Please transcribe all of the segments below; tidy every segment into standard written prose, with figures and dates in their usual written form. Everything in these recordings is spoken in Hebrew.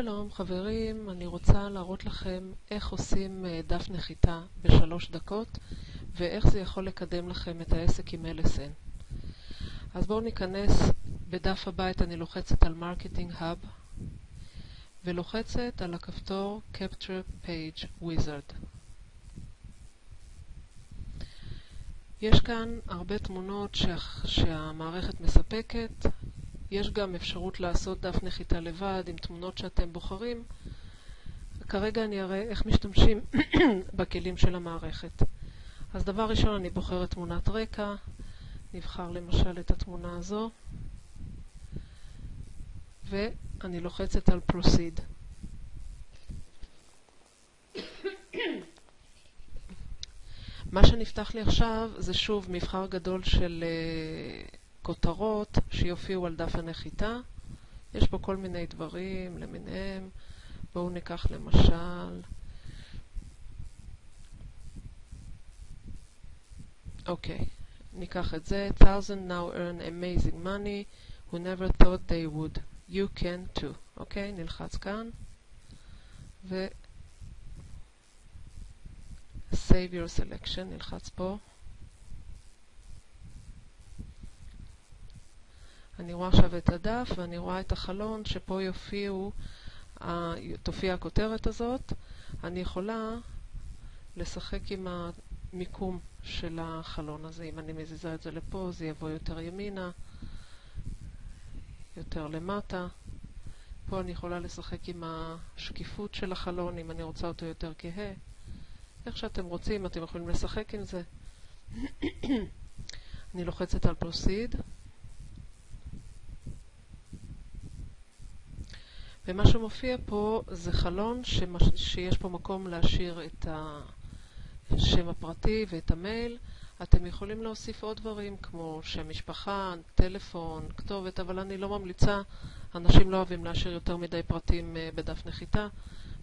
שלום חברים, אני רוצה להראות לכם איך עושים דף נחיתה ב3 דקות ואיך זה יכול לקדם לכם את העסק עם LSN. אז בואו ניכנס בדף הבית. אני לוחצת על Marketing Hub ולוחצת על הכפתור Capture Page Wizard. יש כאן הרבה תמונות שהמערכת מספקת. יש גם אפשרות לעשות דף נחיתה לבד עם תמונות שאתם בוחרים. כרגע אני אראה איך משתמשים בכלים של המערכת. אז דבר ראשון, אני בוחרת תמונת רקע. נבחר למשל את התמונה הזו. ואני לוחצת על Proceed. מה שנפתח לי עכשיו זה שוב מבחר גדול של כותרות שיופיעו על דף הנחיתה. יש פה כל מיני דברים למיניהם. בואו ניקח למשל, אוקיי, ניקח את זה. 1000 now earn amazing money who never thought they would. You can too. אוקיי, נלחץ כאן ו save your selection, נלחץ פה. אני רואה עכשיו את הדף ואני רואה את החלון שפה תופיע הכותרת הזאת. אני יכולה לשחק עם המיקום של החלון הזה. אם אני מזיזה את זה לפה, זה יבוא יותר ימינה, יותר למטה. פה אני יכולה לשחק עם השקיפות של החלון, אם אני רוצה אותו יותר כהה. איך שאתם רוצים, אתם יכולים לשחק עם זה. אני לוחצת על Proceed. ומה שמופיע פה זה חלון שיש פה מקום להשאיר את השם הפרטי ואת המייל. אתם יכולים להוסיף עוד דברים כמו שם משפחה, טלפון, כתובת, אבל אני לא ממליצה. אנשים לא אוהבים להשאיר יותר מדי פרטים בדף נחיתה.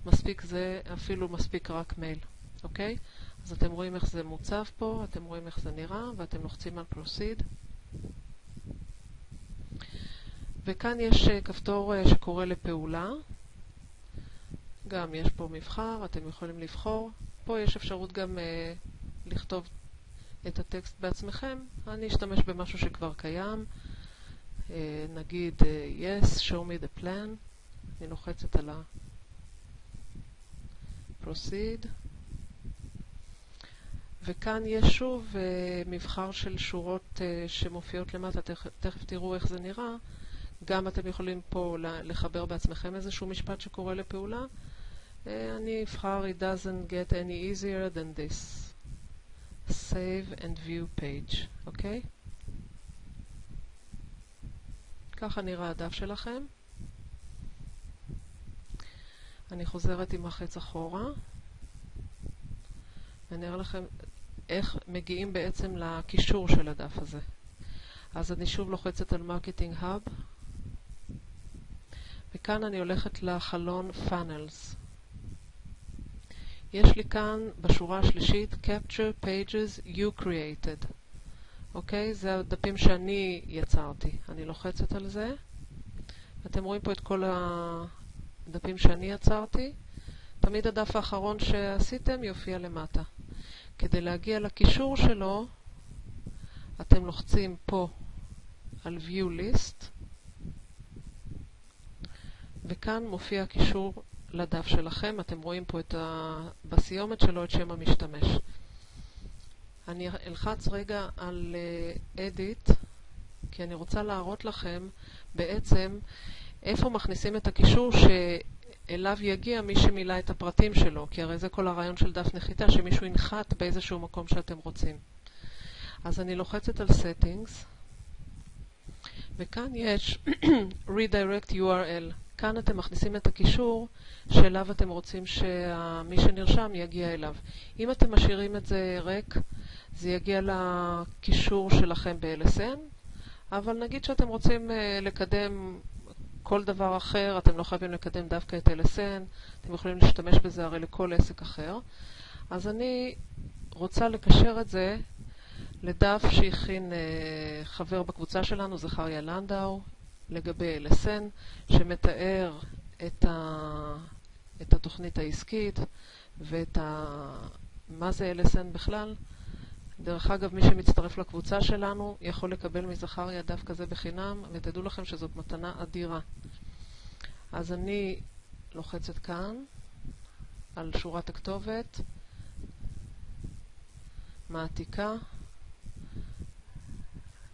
מספיק זה, אפילו מספיק רק מייל. אוקיי? אז אתם רואים איך זה מוצב פה, אתם רואים איך זה נראה, ואתם לוחצים על Proceed. וכאן יש כפתור שקורא לפעולה. גם יש פה מבחר, אתם יכולים לבחור. פה יש אפשרות גם לכתוב את הטקסט בעצמכם. אני אשתמש במשהו שכבר קיים. נגיד, yes, show me the plan. אני לוחצת על Proceed. וכאן יש שוב מבחר של שורות שמופיעות למטה. תכף תראו איך זה נראה. גם אתם יכולים פה לחבר בעצמכם איזשהו משפט שקורא לפעולה. אני אבחר It doesn't get any easier than this. Save and view page. אוקיי? ככה נראה הדף שלכם. אני חוזרת עם החץ אחורה. ונראה לכם איך מגיעים בעצם לקישור של הדף הזה. אז אני שוב לוחצת על Marketing Hub. וכאן אני הולכת לחלון Funnels. יש לי כאן בשורה השלישית Capture Pages You Created. אוקיי? זה הדפים שאני יצרתי. אני לוחצת על זה. אתם רואים פה את כל הדפים שאני יצרתי. תמיד הדף האחרון שעשיתם יופיע למטה. כדי להגיע לקישור שלו, אתם לוחצים פה על View List. וכאן מופיע הקישור לדף שלכם. אתם רואים פה בסיומת שלו את שם המשתמש. אני אלחץ רגע על Edit, כי אני רוצה להראות לכם בעצם איפה מכניסים את הקישור שאליו יגיע מי שמילא את הפרטים שלו, כי הרי זה כל הרעיון של דף נחיתה, שמישהו ינחת באיזשהו מקום שאתם רוצים. אז אני לוחצת על Settings, וכאן יש Redirect URL. כאן אתם מכניסים את הקישור שאליו אתם רוצים שמי שנרשם יגיע אליו. אם אתם משאירים את זה ריק, זה יגיע לקישור שלכם ב-LSN, אבל נגיד שאתם רוצים לקדם כל דבר אחר, אתם לא חייבים לקדם דווקא את LSN, אתם יכולים להשתמש בזה הרי לכל עסק אחר. אז אני רוצה לקשר את זה לדף שהכין חבר בקבוצה שלנו, זכריה לנדאו, לגבי LSN, שמתאר את התוכנית העסקית ואת מה זה LSN בכלל. דרך אגב, מי שמצטרף לקבוצה שלנו יכול לקבל מזכריה דף כזה בחינם, ותדעו לכם שזאת מתנה אדירה. אז אני לוחצת כאן על שורת הכתובת, מעתיקה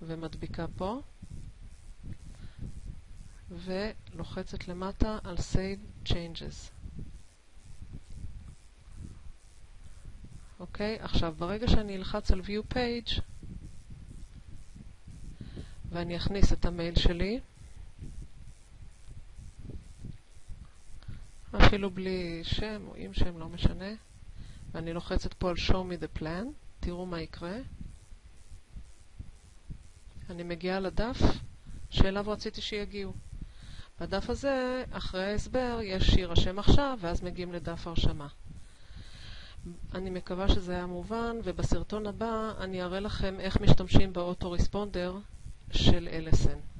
ומדביקה פה, ולוחצת למטה על Save Changes. אוקיי, עכשיו ברגע שאני אלחץ על View Page ואני אכניס את המייל שלי, אפילו בלי שם או עם שם, לא משנה, ואני לוחצת פה על Show me the plan, תראו מה יקרה. אני מגיעה לדף שאליו רציתי שיגיעו. בדף הזה, אחרי ההסבר, יש שירשם עכשיו, ואז מגיעים לדף הרשמה. אני מקווה שזה היה מובן, ובסרטון הבא אני אראה לכם איך משתמשים באוטו-ריספונדר של LSN.